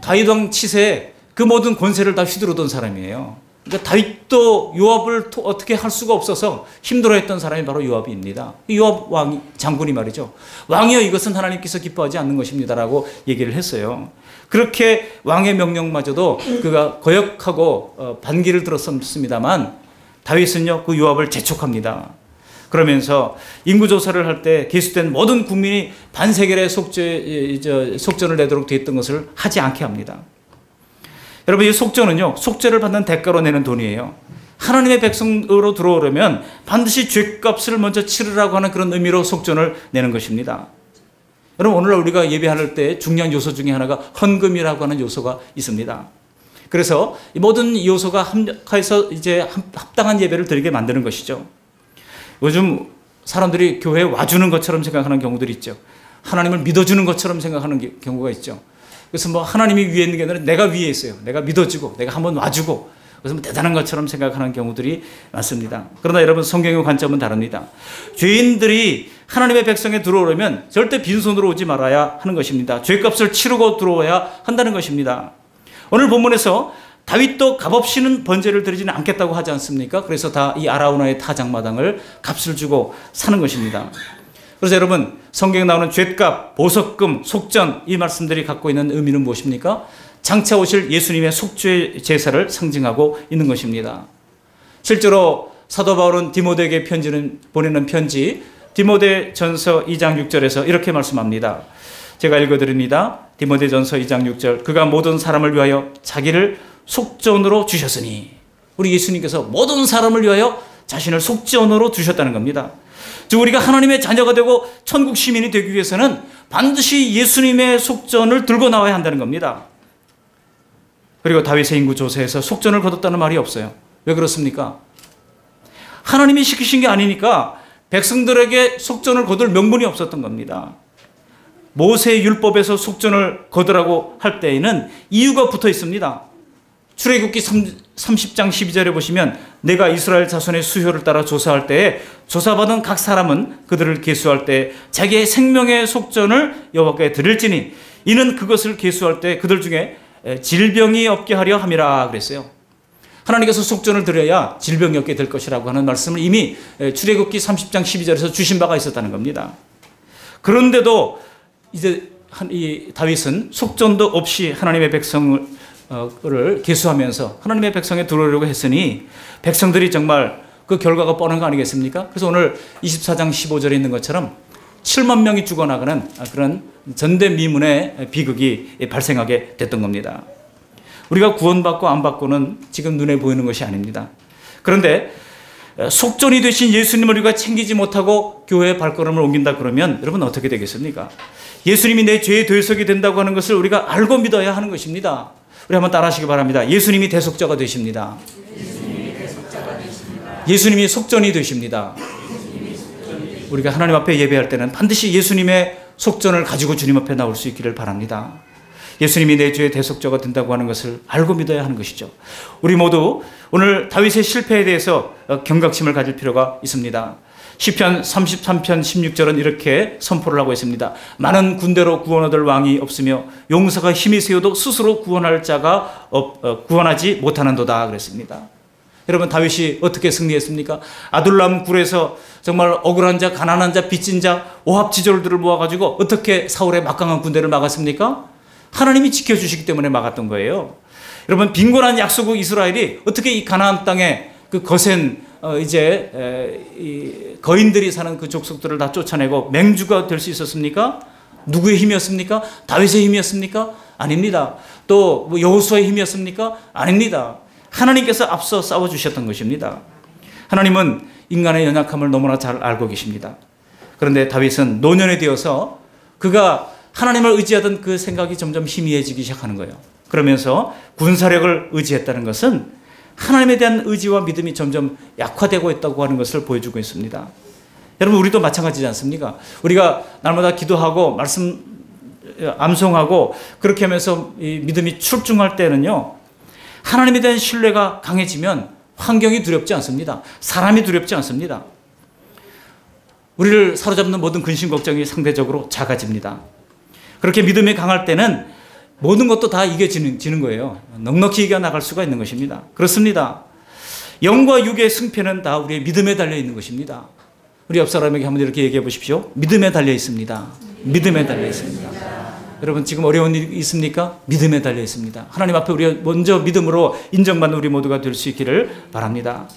다윗 왕 치세에 그 모든 권세를 다 휘두르던 사람이에요. 그러니까 다윗도 요압을 어떻게 할 수가 없어서 힘들어했던 사람이 바로 요압입니다. 요압 왕 장군이 말이죠. 왕이여, 이것은 하나님께서 기뻐하지 않는 것입니다라고 얘기를 했어요. 그렇게 왕의 명령마저도 그가 거역하고 반기를 들었습니다만 다윗은요 그 요압을 재촉합니다. 그러면서 인구조사를 할 때 계수된 모든 국민이 반세겔의 속전을 내도록 되었던 것을 하지 않게 합니다. 여러분 이 속전은요 속죄를 받는 대가로 내는 돈이에요. 하나님의 백성으로 들어오려면 반드시 죄값을 먼저 치르라고 하는 그런 의미로 속전을 내는 것입니다. 여러분 오늘날 우리가 예배할 때 중요한 요소 중에 하나가 헌금이라고 하는 요소가 있습니다. 그래서 이 모든 요소가 합력해서 이제 합당한 예배를 드리게 만드는 것이죠. 요즘 사람들이 교회에 와주는 것처럼 생각하는 경우들이 있죠. 하나님을 믿어주는 것처럼 생각하는 경우가 있죠. 그래서 뭐 하나님이 위에 있는 게 아니라 내가 위에 있어요. 내가 믿어주고 내가 한번 와주고 그래서 뭐 대단한 것처럼 생각하는 경우들이 많습니다. 그러나 여러분 성경의 관점은 다릅니다. 죄인들이 하나님의 백성에 들어오려면 절대 빈손으로 오지 말아야 하는 것입니다. 죄값을 치르고 들어와야 한다는 것입니다. 오늘 본문에서 다윗도 값없이는 번제를 드리지는 않겠다고 하지 않습니까? 그래서 다 이 아라우나의 타작마당을 값을 주고 사는 것입니다. 그래서 여러분 성경에 나오는 죗값, 보석금, 속전 이 말씀들이 갖고 있는 의미는 무엇입니까? 장차 오실 예수님의 속죄 제사를 상징하고 있는 것입니다. 실제로 사도 바울은 디모데에게 보내는 편지 디모데전서 2장 6절에서 이렇게 말씀합니다. 제가 읽어드립니다. 디모데전서 2장 6절 그가 모든 사람을 위하여 자기를 속전으로 주셨으니 우리 예수님께서 모든 사람을 위하여 자신을 속전으로 주셨다는 겁니다. 즉 우리가 하나님의 자녀가 되고 천국 시민이 되기 위해서는 반드시 예수님의 속전을 들고 나와야 한다는 겁니다. 그리고 다윗의 인구조사에서 속전을 거뒀다는 말이 없어요. 왜 그렇습니까? 하나님이 시키신 게 아니니까 백성들에게 속전을 거둘 명분이 없었던 겁니다. 모세의 율법에서 속전을 거두라고 할 때에는 이유가 붙어 있습니다. 출애굽기 30장 12절에 보시면 내가 이스라엘 자손의 수효를 따라 조사할 때에 조사받은 각 사람은 그들을 계수할 때 자기의 생명의 속전을 여호와께 드릴지니 이는 그것을 계수할 때 그들 중에 질병이 없게 하려 함이라 그랬어요. 하나님께서 속전을 드려야 질병이 없게 될 것이라고 하는 말씀을 이미 출애굽기 30장 12절에서 주신 바가 있었다는 겁니다. 그런데도 이제 이 다윗은 속전도 없이 하나님의 백성을 계수하면서 하나님의 백성에 들어오려고 했으니 백성들이 정말 그 결과가 뻔한 거 아니겠습니까? 그래서 오늘 24장 15절에 있는 것처럼 7만 명이 죽어나가는 그런 전대미문의 비극이 발생하게 됐던 겁니다. 우리가 구원받고 안 받고는 지금 눈에 보이는 것이 아닙니다. 그런데 속전이 되신 예수님을 우리가 챙기지 못하고 교회의 발걸음을 옮긴다 그러면 여러분 어떻게 되겠습니까? 예수님이 내 죄의 대속이 된다고 하는 것을 우리가 알고 믿어야 하는 것입니다. 우리 한번 따라 하시기 바랍니다. 예수님이 대속자가 되십니다. 예수님이 속전이 되십니다. 우리가 하나님 앞에 예배할 때는 반드시 예수님의 속전을 가지고 주님 앞에 나올 수 있기를 바랍니다. 예수님이 내 죄의 대속자가 된다고 하는 것을 알고 믿어야 하는 것이죠. 우리 모두 오늘 다윗의 실패에 대해서 경각심을 가질 필요가 있습니다. 시편 33편 16절은 이렇게 선포를 하고 있습니다. 많은 군대로 구원 얻을 왕이 없으며 용사가 힘이 세어도 스스로 구원할 자가 구원하지 못하는도다 그랬습니다. 여러분 다윗이 어떻게 승리했습니까? 아둘람 굴에서 정말 억울한 자, 가난한 자, 빚진 자, 오합지졸들을 모아가지고 어떻게 사울의 막강한 군대를 막았습니까? 하나님이 지켜주시기 때문에 막았던 거예요. 여러분 빈곤한 약소국 이스라엘이 어떻게 이 가나안 땅에 그 거센 이 거인들이 사는 그 족속들을 다 쫓아내고 맹주가 될 수 있었습니까? 누구의 힘이었습니까? 다윗의 힘이었습니까? 아닙니다. 또 뭐 여호수아의 힘이었습니까? 아닙니다. 하나님께서 앞서 싸워주셨던 것입니다. 하나님은 인간의 연약함을 너무나 잘 알고 계십니다. 그런데 다윗은 노년이 되어서 그가 하나님을 의지하던 그 생각이 점점 희미해지기 시작하는 거예요. 그러면서 군사력을 의지했다는 것은 하나님에 대한 의지와 믿음이 점점 약화되고 있다고 하는 것을 보여주고 있습니다. 여러분 우리도 마찬가지지 않습니까? 우리가 날마다 기도하고 말씀 암송하고 그렇게 하면서 이 믿음이 출중할 때는요, 하나님에 대한 신뢰가 강해지면 환경이 두렵지 않습니다. 사람이 두렵지 않습니다. 우리를 사로잡는 모든 근심 걱정이 상대적으로 작아집니다. 그렇게 믿음이 강할 때는 모든 것도 다 이겨지는 거예요. 넉넉히 이겨나갈 수가 있는 것입니다. 그렇습니다. 영과 육의 승패는 다 우리의 믿음에 달려 있는 것입니다. 우리 옆 사람에게 한번 이렇게 얘기해 보십시오. 믿음에 달려 있습니다. 믿음에 달려 있습니다. 여러분 지금 어려운 일 있습니까? 믿음에 달려 있습니다. 하나님 앞에 우리가 먼저 믿음으로 인정받는 우리 모두가 될 수 있기를 바랍니다.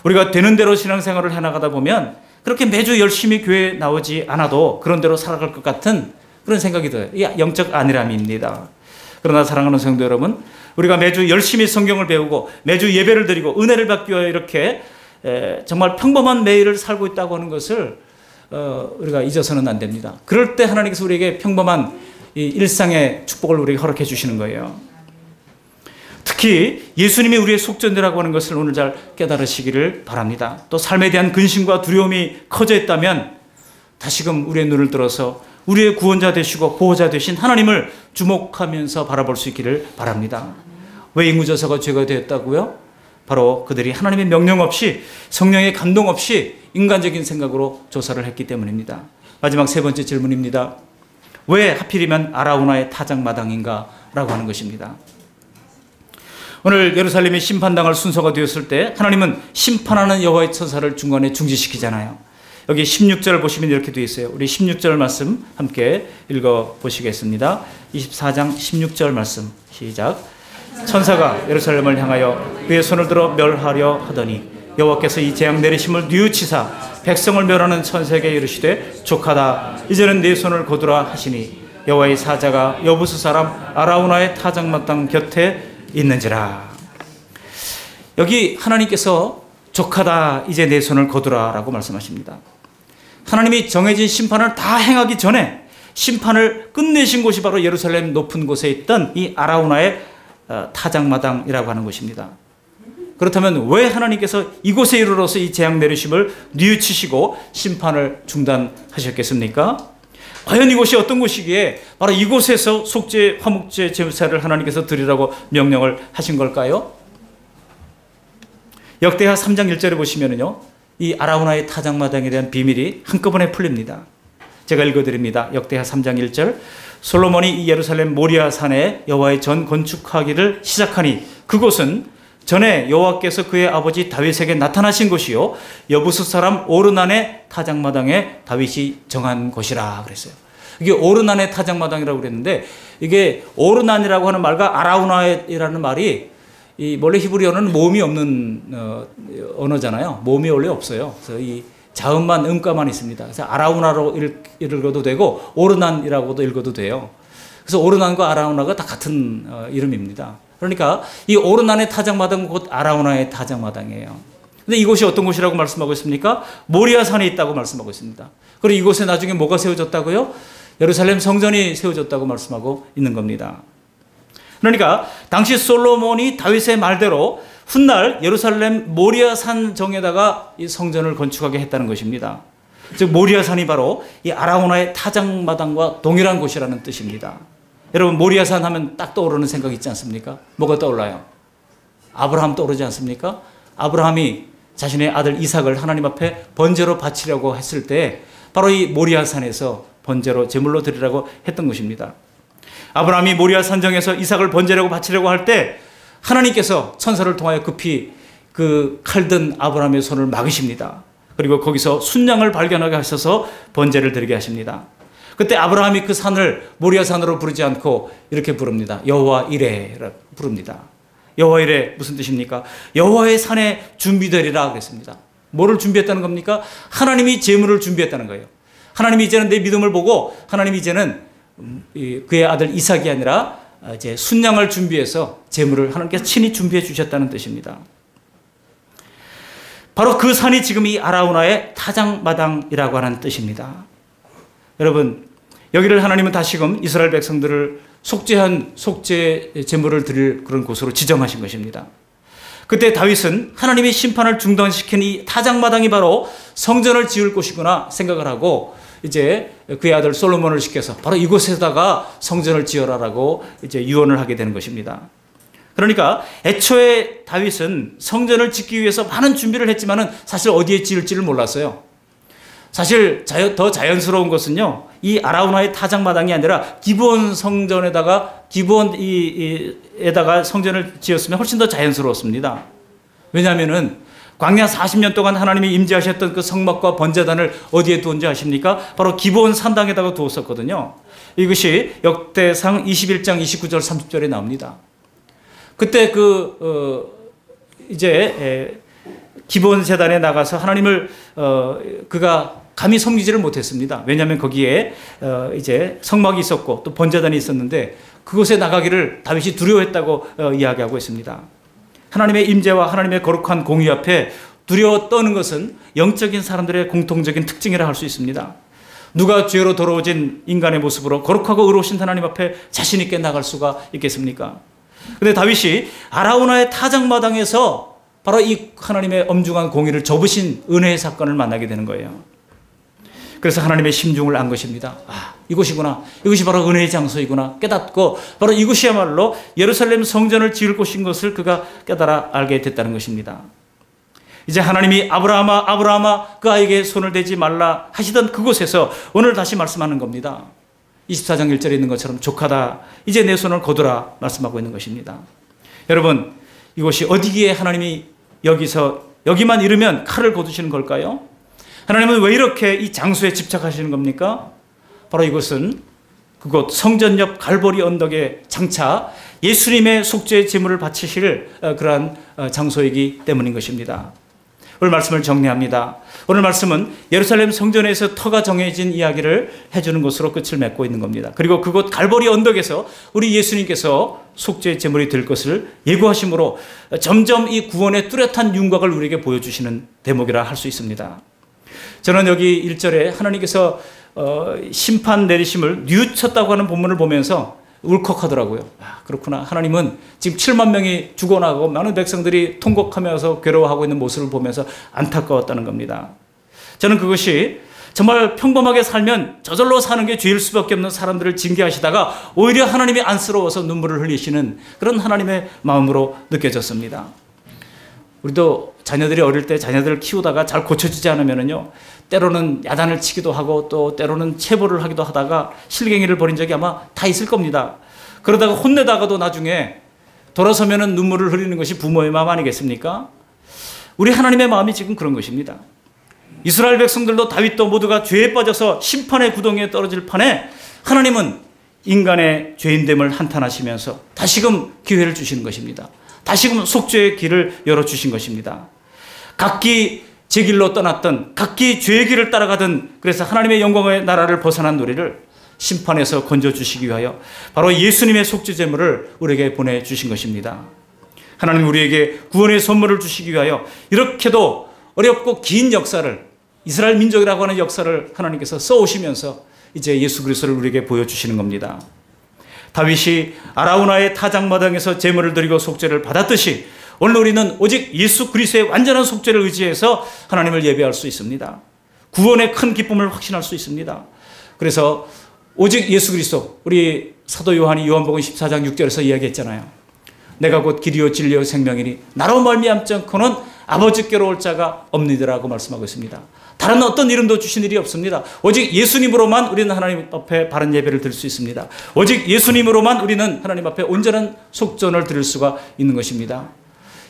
우리가 되는 대로 신앙생활을 해나가다 보면 그렇게 매주 열심히 교회에 나오지 않아도 그런 대로 살아갈 것 같은 그런 생각이 들어요. 이게 영적 안일함입니다. 그러나 사랑하는 성도 여러분, 우리가 매주 열심히 성경을 배우고 매주 예배를 드리고 은혜를 받기 위해 이렇게 정말 평범한 매일을 살고 있다고 하는 것을 우리가 잊어서는 안 됩니다. 그럴 때 하나님께서 우리에게 평범한 이 일상의 축복을 우리에게 허락해 주시는 거예요. 특히 예수님이 우리의 속전제라고 하는 것을 오늘 잘 깨달으시기를 바랍니다. 또 삶에 대한 근심과 두려움이 커져 있다면 다시금 우리의 눈을 들어서 우리의 구원자 되시고 보호자 되신 하나님을 주목하면서 바라볼 수 있기를 바랍니다. 왜 인구조사가 죄가 되었다고요? 바로 그들이 하나님의 명령 없이 성령의 감동 없이 인간적인 생각으로 조사를 했기 때문입니다. 마지막 세 번째 질문입니다. 왜 하필이면 아라우나의 타작마당인가? 라고 하는 것입니다. 오늘 예루살렘이 심판당할 순서가 되었을 때 하나님은 심판하는 여호와의 천사를 중간에 중지시키잖아요. 여기 16절 보시면 이렇게 되어 있어요. 우리 16절 말씀 함께 읽어보시겠습니다. 24장 16절 말씀 시작. 천사가 예루살렘을 향하여 그의 손을 들어 멸하려 하더니 여호와께서 이 재앙 내리심을 뉘우치사 백성을 멸하는 천사에게 이르시되 족하다. 이제는 네 손을 거두라 하시니 여호와의 사자가 여부스 사람 아라우나의 타작마당 곁에 있는지라. 여기 하나님께서 족하다. 이제 내 손을 거두라 라고 말씀하십니다. 하나님이 정해진 심판을 다 행하기 전에 심판을 끝내신 곳이 바로 예루살렘 높은 곳에 있던 이 아라우나의 타작마당이라고 하는 곳입니다. 그렇다면 왜 하나님께서 이곳에 이르러서 이 재앙 내리심을 뉘우치시고 심판을 중단하셨겠습니까? 과연 이곳이 어떤 곳이기에 바로 이곳에서 속죄, 화목제 제사를 하나님께서 드리라고 명령을 하신 걸까요? 역대하 3장 1절에 보시면은요, 이 아라우나의 타작마당에 대한 비밀이 한꺼번에 풀립니다. 제가 읽어드립니다. 역대하 3장 1절. 솔로몬이 이 예루살렘 모리아 산에 여호와의 전 건축하기를 시작하니 그곳은 전에 여호와께서 그의 아버지 다윗에게 나타나신 곳이요 여부스 사람 오르난의 타작마당에 다윗이 정한 곳이라 그랬어요. 이게 오르난의 타작마당이라고 그랬는데 이게 오르난이라고 하는 말과 아라우나이라는 말이 이 원래 히브리어는 모음이 없는 언어잖아요. 모음이 원래 없어요. 그래서 이 자음만 음가만 있습니다. 그래서 아라우나로 읽어도 되고 오르난이라고도 읽어도 돼요. 그래서 오르난과 아라우나가 다 같은 이름입니다. 그러니까 이 오르난의 타작마당은 곧 아라우나의 타작마당이에요. 근데 이곳이 어떤 곳이라고 말씀하고 있습니까? 모리아 산에 있다고 말씀하고 있습니다. 그리고 이곳에 나중에 뭐가 세워졌다고요? 예루살렘 성전이 세워졌다고 말씀하고 있는 겁니다. 그러니까 당시 솔로몬이 다윗의 말대로 훗날 예루살렘 모리아 산 정에다가 이 성전을 건축하게 했다는 것입니다. 즉 모리아 산이 바로 이 아라우나의 타작마당과 동일한 곳이라는 뜻입니다. 여러분 모리아 산 하면 딱 떠오르는 생각 있지 않습니까? 뭐가 떠올라요? 아브라함 떠오르지 않습니까? 아브라함이 자신의 아들 이삭을 하나님 앞에 번제로 바치려고 했을 때 바로 이 모리아 산에서 번제로 제물로 드리라고 했던 것입니다. 아브라함이 모리아 산정에서 이삭을 번제라고 바치려고 할 때 하나님께서 천사를 통하여 급히 그 칼든 아브라함의 손을 막으십니다. 그리고 거기서 순양을 발견하게 하셔서 번제를 드리게 하십니다. 그때 아브라함이 그 산을 모리아 산으로 부르지 않고 이렇게 부릅니다. 여호와 이레라고 부릅니다. 여호와 이레 무슨 뜻입니까? 여호와의 산에 준비되리라 그랬습니다. 뭐를 준비했다는 겁니까? 하나님이 제물을 준비했다는 거예요. 하나님이 이제는 내 믿음을 보고 하나님이 이제는 그의 아들 이삭이 아니라 이제 순양을 준비해서 제물을 하나님께서 친히 준비해 주셨다는 뜻입니다. 바로 그 산이 지금 이 아라우나의 타작마당이라고 하는 뜻입니다. 여러분 여기를 하나님은 다시금 이스라엘 백성들을 속죄한 속죄 제물을 드릴 그런 곳으로 지정하신 것입니다. 그때 다윗은 하나님의 심판을 중단시킨 이 타작마당이 바로 성전을 지을 곳이구나 생각을 하고 이제 그의 아들 솔로몬을 시켜서 바로 이곳에다가 성전을 지어라라고 이제 유언을 하게 되는 것입니다. 그러니까 애초에 다윗은 성전을 짓기 위해서 많은 준비를 했지만은 사실 어디에 지을지를 몰랐어요. 사실 더 자연스러운 것은요, 이 아라우나의 타작마당이 아니라 기브온 성전에다가 기브온에다가 성전을 지었으면 훨씬 더 자연스러웠습니다. 왜냐하면은 광야 40년 동안 하나님이 임재하셨던 그 성막과 번제단을 어디에 두었는지 아십니까? 바로 기브온 산당에다가 두었었거든요. 이것이 역대상 21장 29절 30절에 나옵니다. 그때 이제 기본 제단에 나가서 하나님을 그가 감히 섬기지를 못했습니다. 왜냐하면 거기에 이제 성막이 있었고 또 번제단이 있었는데 그곳에 나가기를 다윗이 두려워했다고 이야기하고 있습니다. 하나님의 임재와 하나님의 거룩한 공의 앞에 두려워 떠는 것은 영적인 사람들의 공통적인 특징이라 할 수 있습니다. 누가 죄로 더러워진 인간의 모습으로 거룩하고 의로우신 하나님 앞에 자신 있게 나갈 수가 있겠습니까? 그런데 다윗이 아라우나의 타작마당에서 바로 이 하나님의 엄중한 공의를 접으신 은혜의 사건을 만나게 되는 거예요. 그래서 하나님의 심중을 안 것입니다. 이곳이구나. 이것이 바로 은혜의 장소이구나 깨닫고 바로 이곳이야말로 예루살렘 성전을 지을 곳인 것을 그가 깨달아 알게 됐다는 것입니다. 이제 하나님이 아브라함아 그 아이에게 손을 대지 말라 하시던 그곳에서 오늘 다시 말씀하는 겁니다. 24장 1절에 있는 것처럼 족하다 이제 내 손을 거두라 말씀하고 있는 것입니다. 여러분 이곳이 어디기에 하나님이 여기만 이르면 칼을 거두시는 걸까요? 하나님은 왜 이렇게 이 장소에 집착하시는 겁니까? 바로 이곳은 그곳 성전 옆 갈보리 언덕에 장차 예수님의 속죄의 제물을 바치실 그러한 장소이기 때문인 것입니다. 오늘 말씀을 정리합니다. 오늘 말씀은 예루살렘 성전에서 터가 정해진 이야기를 해주는 것으로 끝을 맺고 있는 겁니다. 그리고 그곳 갈보리 언덕에서 우리 예수님께서 속죄의 제물이 될 것을 예고하심으로 점점 이 구원의 뚜렷한 윤곽을 우리에게 보여주시는 대목이라 할 수 있습니다. 저는 여기 1절에 하나님께서 심판 내리심을 뉘우쳤다고 하는 본문을 보면서 울컥하더라고요. 그렇구나. 하나님은 지금 7만 명이 죽어나가고 많은 백성들이 통곡하면서 괴로워하고 있는 모습을 보면서 안타까웠다는 겁니다. 저는 그것이 정말 평범하게 살면 저절로 사는 게 죄일 수밖에 없는 사람들을 징계하시다가 오히려 하나님이 안쓰러워서 눈물을 흘리시는 그런 하나님의 마음으로 느껴졌습니다. 우리도 자녀들이 어릴 때 자녀들을 키우다가 잘 고쳐지지 않으면요 때로는 야단을 치기도 하고 또 때로는 체벌을 하기도 하다가 실갱이를 벌인 적이 아마 다 있을 겁니다. 그러다가 혼내다가도 나중에 돌아서면은 눈물을 흘리는 것이 부모의 마음 아니겠습니까? 우리 하나님의 마음이 지금 그런 것입니다. 이스라엘 백성들도 다윗도 모두가 죄에 빠져서 심판의 구덩이에 떨어질 판에 하나님은 인간의 죄인됨을 한탄하시면서 다시금 기회를 주시는 것입니다. 다시금 속죄의 길을 열어주신 것입니다. 각기 제 길로 떠났던 각기 죄의 길을 따라가던 그래서 하나님의 영광의 나라를 벗어난 우리를 심판에서 건져주시기 위하여 바로 예수님의 속죄제물을 우리에게 보내주신 것입니다. 하나님 우리에게 구원의 선물을 주시기 위하여 이렇게도 어렵고 긴 역사를 이스라엘 민족이라고 하는 역사를 하나님께서 써오시면서 이제 예수 그리스도를 우리에게 보여주시는 겁니다. 다윗이 아라우나의 타작마당에서 제물을 드리고 속죄를 받았듯이 오늘 우리는 오직 예수 그리스도의 완전한 속죄를 의지해서 하나님을 예배할 수 있습니다. 구원의 큰 기쁨을 확신할 수 있습니다. 그래서 오직 예수 그리스도, 우리 사도 요한이 요한복음 14장 6절에서 이야기했잖아요. 내가 곧 길이요 진리요 생명이니 나로 말미암지 않고는 아버지께로 올 자가 없느니라고 말씀하고 있습니다. 다른 어떤 이름도 주신 일이 없습니다. 오직 예수님으로만 우리는 하나님 앞에 바른 예배를 드릴 수 있습니다. 오직 예수님으로만 우리는 하나님 앞에 온전한 속전을 드릴 수가 있는 것입니다.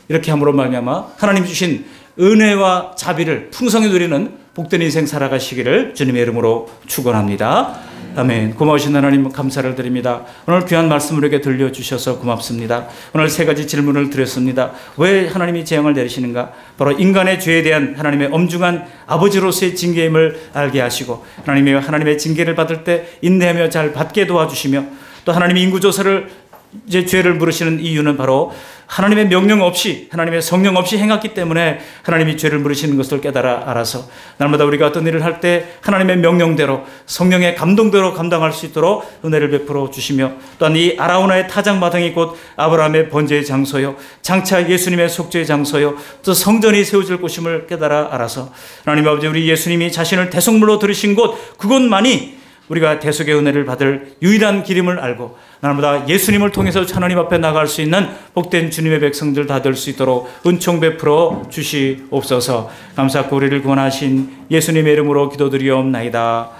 이렇게 함으로 말미암아 하나님 주신 은혜와 자비를 풍성히 누리는 복된 인생 살아가시기를 주님의 이름으로 축원합니다. 아멘. 고마우신 하나님 감사를 드립니다. 오늘 귀한 말씀을 우리에게 들려주셔서 고맙습니다. 오늘 세 가지 질문을 드렸습니다. 왜 하나님이 재앙을 내리시는가? 바로 인간의 죄에 대한 하나님의 엄중한 아버지로서의 징계임을 알게 하시고 하나님의 징계를 받을 때 인내하며 잘 받게 도와주시며 또 하나님이 인구조사를 이제 죄를 물으시는 이유는 바로 하나님의 명령 없이 하나님의 성령 없이 행했기 때문에 하나님이 죄를 물으시는 것을 깨달아 알아서 날마다 우리가 어떤 일을 할 때 하나님의 명령대로 성령의 감동대로 감당할 수 있도록 은혜를 베풀어 주시며 또한 이 아라우나의 타작마당이 곧 아브라함의 번제의 장소요 장차 예수님의 속죄의 장소요 또 성전이 세워질 곳임을 깨달아 알아서 하나님 아버지 우리 예수님이 자신을 대속물로 들으신 곳 그곳만이 우리가 대속의 은혜를 받을 유일한 길임을 알고 날마다 예수님을 통해서 하나님 앞에 나갈 수 있는 복된 주님의 백성들 다 될 수 있도록 은총 베풀어 주시옵소서. 감사하고 우리를 구원하신 예수님의 이름으로 기도드리옵나이다.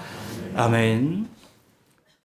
아멘.